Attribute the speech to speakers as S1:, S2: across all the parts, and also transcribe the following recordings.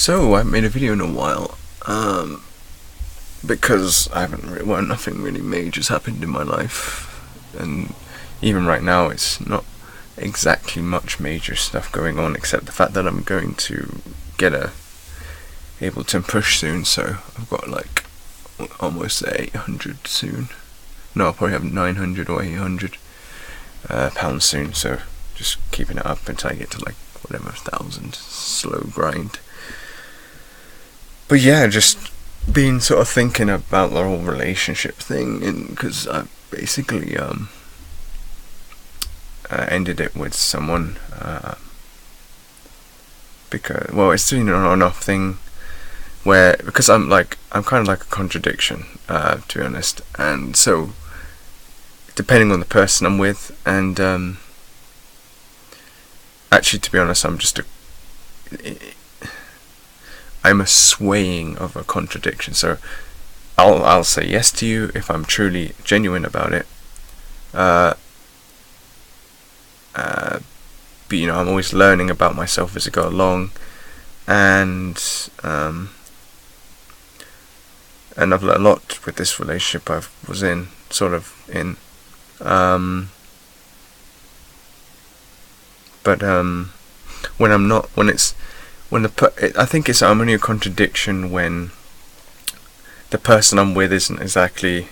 S1: So I haven't made a video in a while, because nothing really major's happened in my life, and even right now it's not exactly much major stuff going on, except the fact that I'm going to get a Ableton Push soon, so I've got like almost 800 soon. No, I'll probably have 900 or 800 pounds soon, so just keeping it up until I get to like whatever 1,000, slow grind. But yeah, just been sort of thinking about the whole relationship thing, and because I basically ended it with someone because, well, it's an on and off thing where, because I'm kind of like a contradiction, to be honest, and so depending on the person I'm with, and actually, to be honest, I'm a swaying of a contradiction. So I'll say yes to you if I'm truly genuine about it. But I'm always learning about myself as I go along, and I've learned a lot with this relationship I was in, but when I'm not, I think I'm only a contradiction when the person I'm with isn't exactly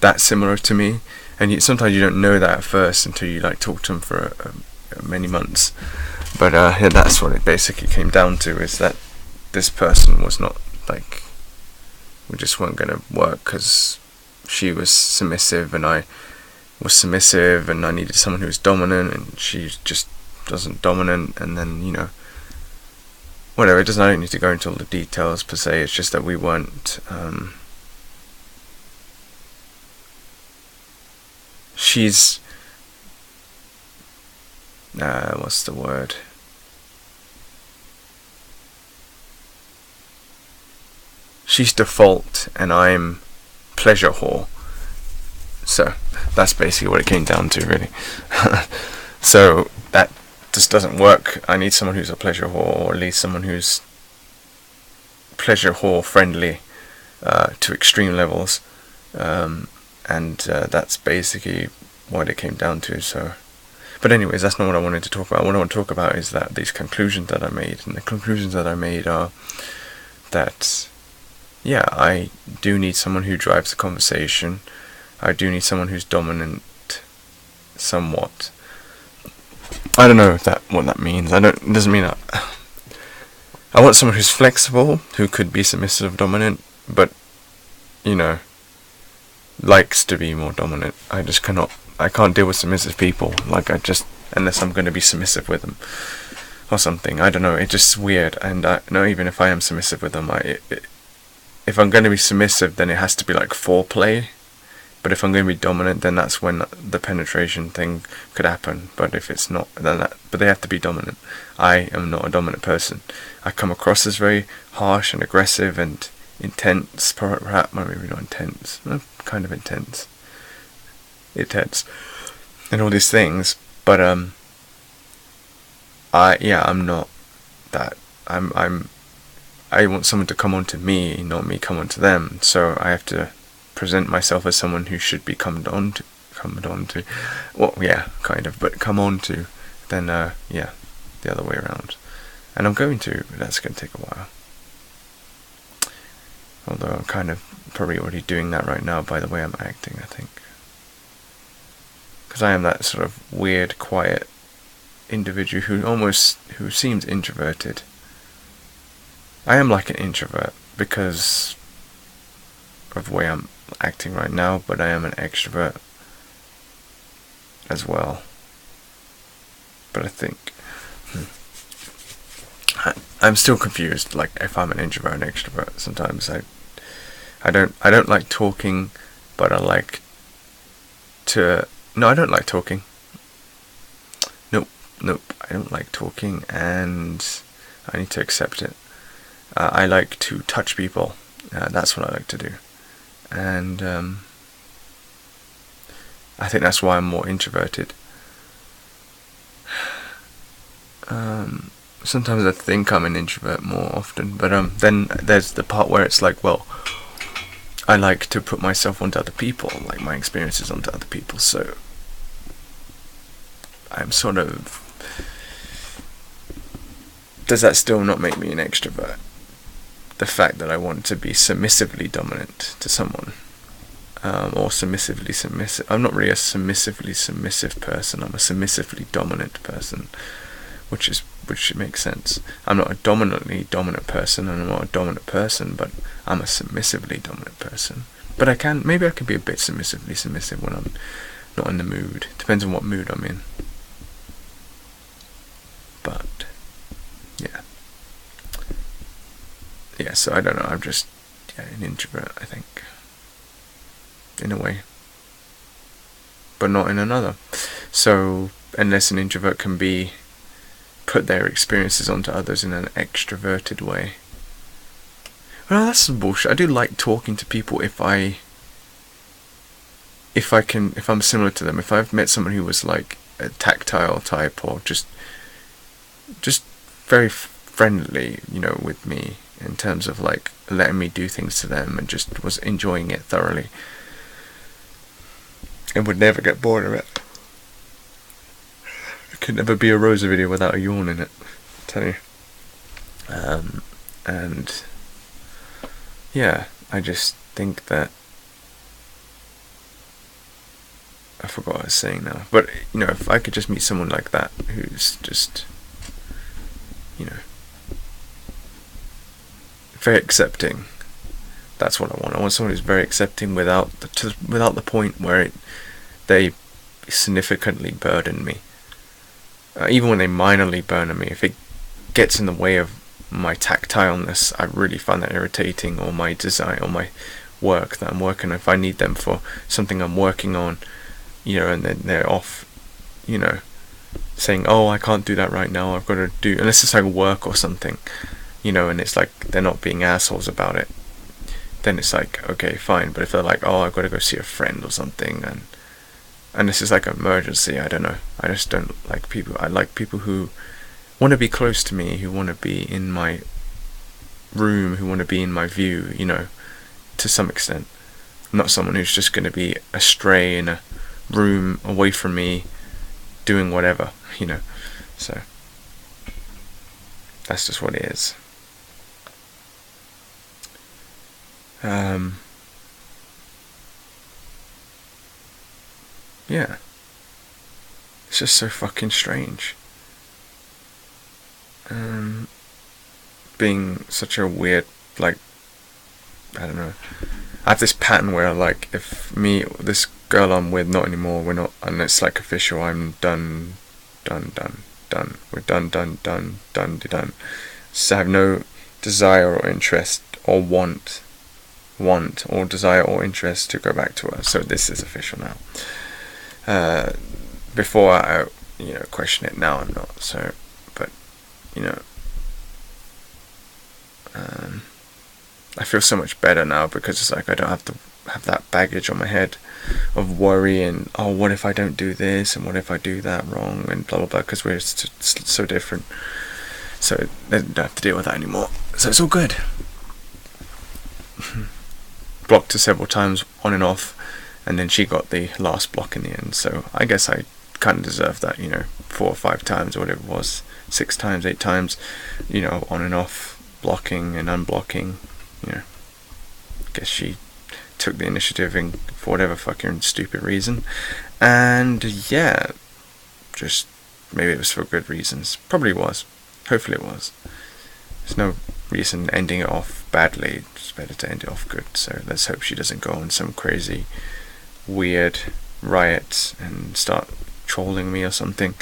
S1: that similar to me, and sometimes you don't know that at first until you talk to them for many months. But yeah, that's what it basically came down to, is that this person was not we just weren't going to work, because she was submissive and I was submissive, and I needed someone who was dominant, and she just wasn't dominant, and then whatever, I don't need to go into all the details per se. It's just that we weren't, she's, what's the word? She's default and I'm pleasure whore. So that's basically what it came down to, really. So that just doesn't work. I need someone who's a pleasure whore, or at least someone who's pleasure whore friendly to extreme levels, and that's basically what it came down to. So, but anyways, that's not what I wanted to talk about. What I want to talk about is that these conclusions that I made, and the conclusions that I made are that, yeah, I do need someone who drives the conversation. I do need someone who's dominant, somewhat. I don't know what that means. It doesn't mean that. I want someone who's flexible, who could be submissive, dominant, but likes to be more dominant. I can't deal with submissive people. Unless I'm going to be submissive with them or something. I don't know. It's just weird. And even if I am submissive with them, if I'm going to be submissive, then it has to be like foreplay. But if I'm going to be dominant, then that's when the penetration thing could happen. But if it's not, but they have to be dominant. I am not a dominant person. I come across as very harsh and aggressive and intense. Perhaps maybe not intense. Kind of intense. And all these things. But I'm not that. I want someone to come on to me, not me come on to them. So I have to present myself as someone who should be come on to. Well, yeah, kind of, but come on to. Then the other way around. And I'm going to, but that's going to take a while. Although I'm kind of probably already doing that right now by the way I'm acting, I think. Because I am that sort of weird, quiet individual who seems introverted. I am like an introvert because of the way I'm acting right now, but I am an extrovert as well. But I think I'm still confused, if I'm an introvert and extrovert. Sometimes I don't like talking, but I like to. No, I don't like talking. Nope, I don't like talking, and I need to accept it. I like to touch people. That's what I like to do, and I think that's why I'm more introverted. sometimes I think I'm an introvert more often, but then there's the part where it's like, well, I like to put myself onto other people, like my experiences onto other people, so I'm sort of... Does that still not make me an extrovert? The fact that I want to be submissively dominant to someone, or submissively submissive. I'm not really a submissively submissive person, I'm a submissively dominant person, which makes sense. I'm not a dominantly dominant person, and I'm not a dominant person, but I'm a submissively dominant person. But maybe I can be a bit submissively submissive when I'm not in the mood. Depends on what mood I'm in. But yeah, so I don't know, I'm just an introvert, I think, in a way, but not in another. So unless an introvert can put their experiences onto others in an extroverted way. Well, that's some bullshit. I do like talking to people if I'm similar to them. If I've met someone who was like a tactile type, or just very friendly, with me, in terms of like letting me do things to them and just was enjoying it thoroughly, and would never get bored of it. It could never be a Rosa video without a yawn in it, I tell you. And yeah, I just think that I forgot what I was saying now. But if I could just meet someone like that who's just very accepting, that's what I want. I want someone who's very accepting without the point where they significantly burden me. Even when they minorly burden me, if it gets in the way of my tactileness, I really find that irritating, or my design, or my work that I'm working on. If I need them for something I'm working on, and then they're off, saying, oh, I can't do that right now, I've got to do, unless it's like work or something, and it's like they're not being assholes about it, then it's like, okay, fine. But if they're like, oh, I've got to go see a friend or something, and this is like an emergency, I don't know, I just don't like people. I like people who want to be close to me, who want to be in my room, who want to be in my view, to some extent. Not someone who's just going to be astray in a room away from me doing whatever, so that's just what it is. Yeah, it's just so fucking strange, being such a weird, like, I don't know, I have this pattern where, like, if this girl I'm with, not anymore, we're not, and it's like official, I'm done, we're done. So I have no desire or interest or want or desire or interest to go back to her. So this is official now. Before I question it, now I'm not. So, but I feel so much better now, because it's like I don't have to have that baggage on my head of worry and, oh, what if I don't do this, and what if I do that wrong, and blah blah blah, because we're so different. So I don't have to deal with that anymore. So it's all good. Blocked her several times on and off, and then she got the last block in the end. So I guess I kind of deserved that, 4 or 5 times or whatever it was, 6 times, 8 times, on and off, blocking and unblocking. Guess she took the initiative for whatever fucking stupid reason, and yeah, just maybe it was for good reasons. Probably was. Hopefully it was. There's no reason ending it off badly. It's better to end it off good. So let's hope she doesn't go on some crazy, weird riot and start trolling me or something,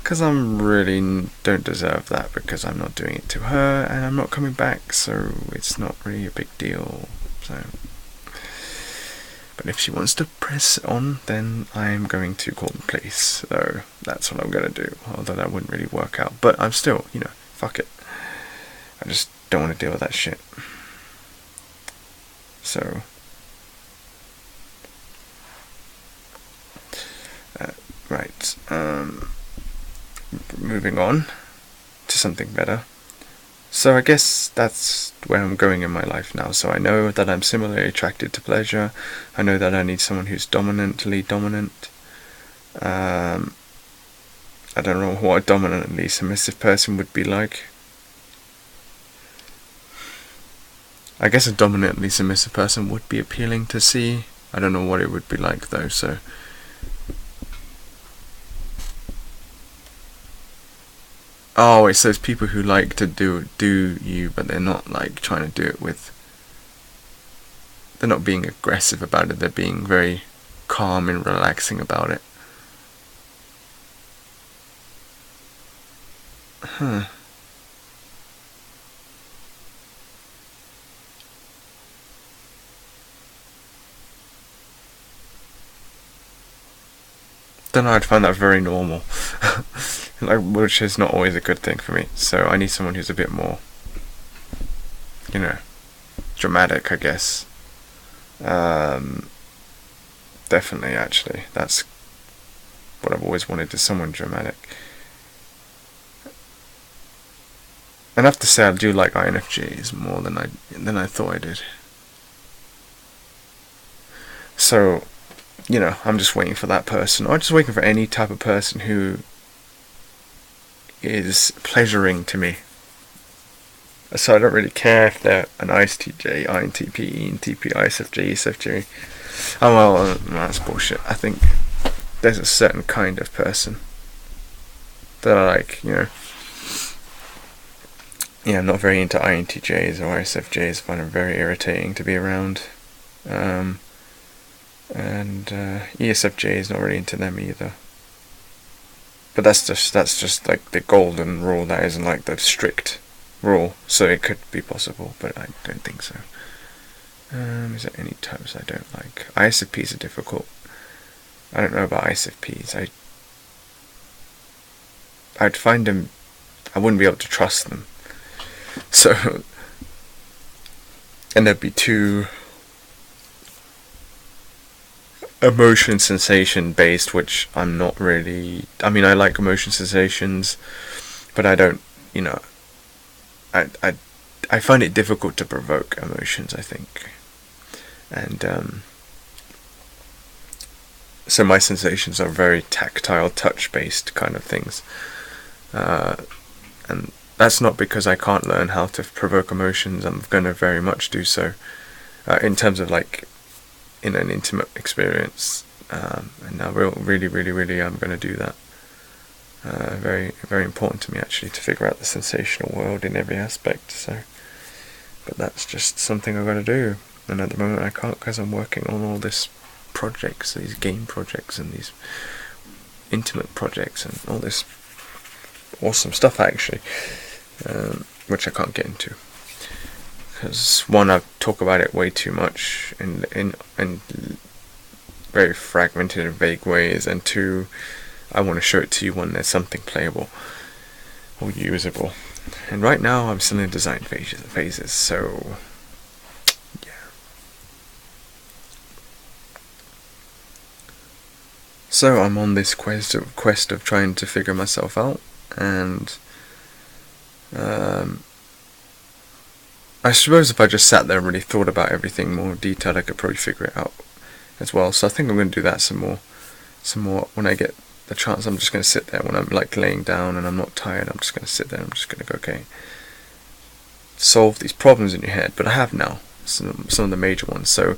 S1: because I really don't deserve that, because I'm not doing it to her and I'm not coming back, so it's not really a big deal. So, but if she wants to press on, then I'm going to call the police. So that's what I'm going to do, although that wouldn't really work out. But I'm still, fuck it. I just don't want to deal with that shit. So, right. Moving on to something better. So I guess that's where I'm going in my life now. So I know that I'm similarly attracted to pleasure. I know that I need someone who's dominantly dominant. I don't know what a dominantly submissive person would be like. I guess a dominantly submissive person would be appealing to see. I don't know what it would be like though, so... Oh, it's those people who like to do you, but they're not like trying to do it with... They're not being aggressive about it, they're being very calm and relaxing about it. Huh. Then I'd find that very normal. Like, which is not always a good thing for me. So I need someone who's a bit more, dramatic, I guess. Definitely, actually. That's what I've always wanted, is someone dramatic. And I have to say, I do like INFJs more than I thought I did. So, I'm just waiting for that person. Or just waiting for any type of person who is pleasuring to me. So I don't really care if they're an ISTJ, INTP, ENTP, ISFJ, ESFJ. Oh well, that's bullshit. I think there's a certain kind of person that I like, Yeah, I'm not very into INTJs or ISFJs. I find them very irritating to be around. And ESFJ is not really into them either. But that's just like the golden rule. That isn't like the strict rule. So it could be possible, but I don't think so. Is there any types I don't like? ISFPs are difficult. I don't know about ISFPs. I'd find them... I wouldn't be able to trust them. So... And there'd be too... emotion sensation based, which I'm not really... I mean, I like emotion sensations, but I don't, I find it difficult to provoke emotions, I think. And so my sensations are very tactile, touch-based kind of things. And that's not because I can't learn how to provoke emotions. I'm going to very much do so, in terms of like in an intimate experience. And I will really I'm going to do that. Very, very important to me actually, to figure out the sensational world in every aspect. So, but that's just something I've got to do. And at the moment I can't, because I'm working on all these projects, these game projects and these intimate projects and all this awesome stuff actually, which I can't get into. Because one, I talk about it way too much in very fragmented and vague ways, and two, I want to show it to you when there's something playable or usable. And right now I'm still in design phases, so yeah. So I'm on this quest of trying to figure myself out, and I suppose if I just sat there and really thought about everything more detailed, I could probably figure it out as well. So I think I'm going to do that some more when I get the chance. I'm just going to sit there when I'm like laying down and I'm not tired. I'm just going to sit there and I'm just going to go, okay, solve these problems in your head. But I have now some of the major ones. So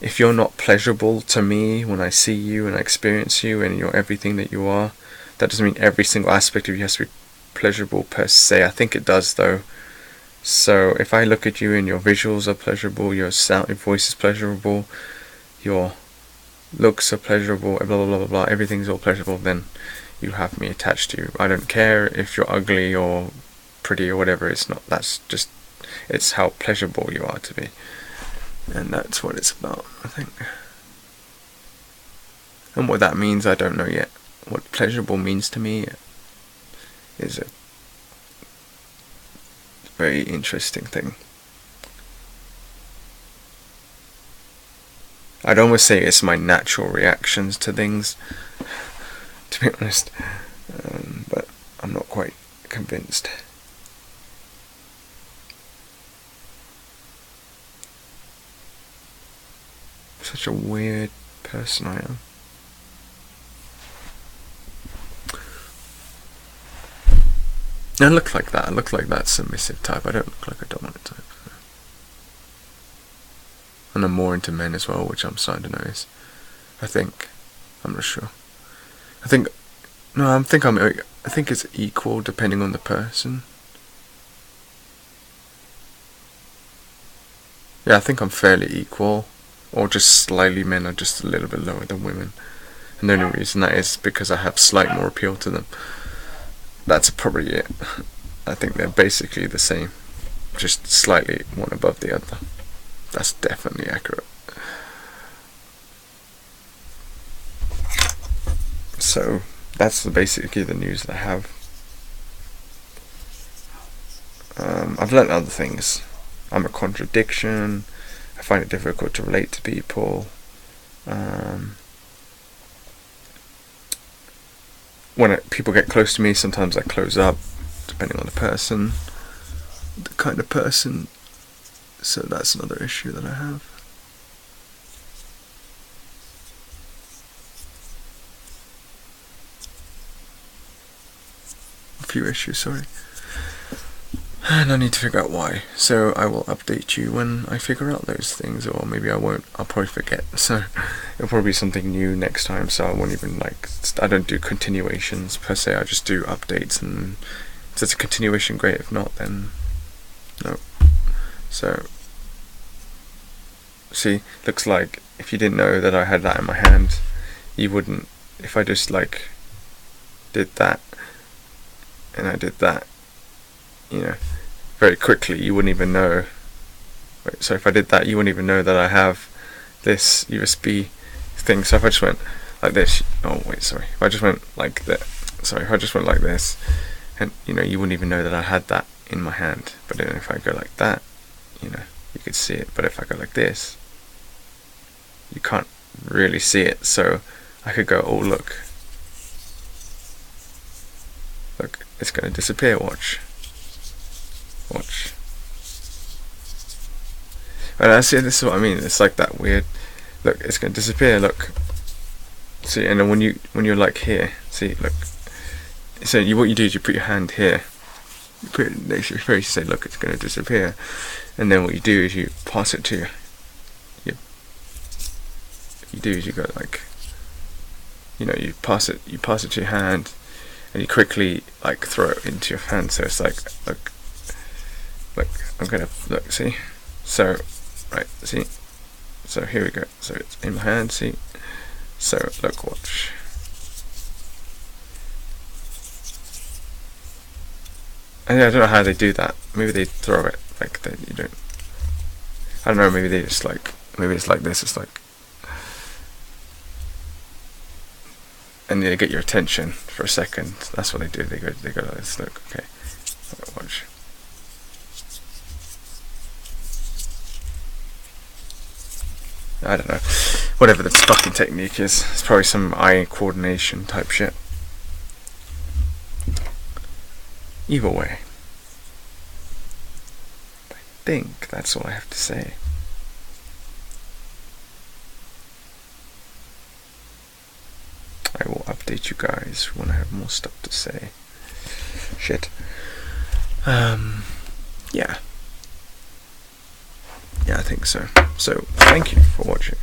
S1: if you're not pleasurable to me when I see you and I experience you and you're everything that you are, that doesn't mean every single aspect of you has to be pleasurable per se. I think it does though. So if I look at you and your visuals are pleasurable, your sound, your voice is pleasurable, your looks are pleasurable, blah blah blah blah blah, everything's all pleasurable, then you have me attached to you. I don't care if you're ugly or pretty or whatever. It's not. That's just, it's how pleasurable you are to me, and that's what it's about, I think. And what that means, I don't know yet. What pleasurable means to me is a very interesting thing. I'd almost say it's my natural reactions to things, to be honest, but I'm not quite convinced. such a weird person I am. I look like that. I look like that submissive type. I don't look like a dominant type. And I'm more into men as well, which I'm starting to notice. I think. I'm not sure. I think it's equal depending on the person. Yeah, I think I'm fairly equal. Or just slightly, men are just a little bit lower than women. And the only reason that is because I have slight more appeal to them. That's probably it. I think they're basically the same. Just slightly one above the other. That's definitely accurate. So, that's basically the news that I have. I've learned other things. I'm a contradiction. I find it difficult to relate to people. When people get close to me, sometimes I close up, depending on the person, the kind of person. So that's another issue that I have. A few issues, sorry. And I need to figure out why. So I will update you when I figure out those things, or maybe I won't. I'll probably forget. So it'll probably be something new next time. So I won't even I don't do continuations per se. I just do updates, and if it's a continuation, great. If not, then no. So see, looks like if you didn't know that I had that in my hand, you wouldn't. If I just did that, and I did that, very quickly, you wouldn't even know. So if I did that, you wouldn't even know that I have this USB thing. So if I just went like this, if I just went like that, if I just went like this, and you wouldn't even know that I had that in my hand. But then if I go like that, you could see it. But if I go like this, you can't really see it. So I could go, oh look, it's going to disappear. Watch. And I see, this is what I mean. It's like that weird. Look, it's going to disappear. Look. See, and then when you're like here, see, look. So what you do is you put your hand here. You put it next to your face. You say, look, it's going to disappear. And then what you do is you pass it to you. You do is you go you pass it to your hand, and you quickly throw it into your hand. So it's look, I'm gonna see. So, right, see. So here we go. So it's in my hand. See. So look, watch. And I don't know how they do that. Maybe they throw it that you don't. I don't know. Maybe they just maybe it's like this. It's and they get your attention for a second. That's what they do. They go like this. Look, okay. Watch. I don't know. Whatever the fucking technique is. It's probably some eye coordination type shit. Either way, I think that's all I have to say. I will update you guys when I have more stuff to say. Shit. Yeah. Yeah, I think so. So, thank you for watching.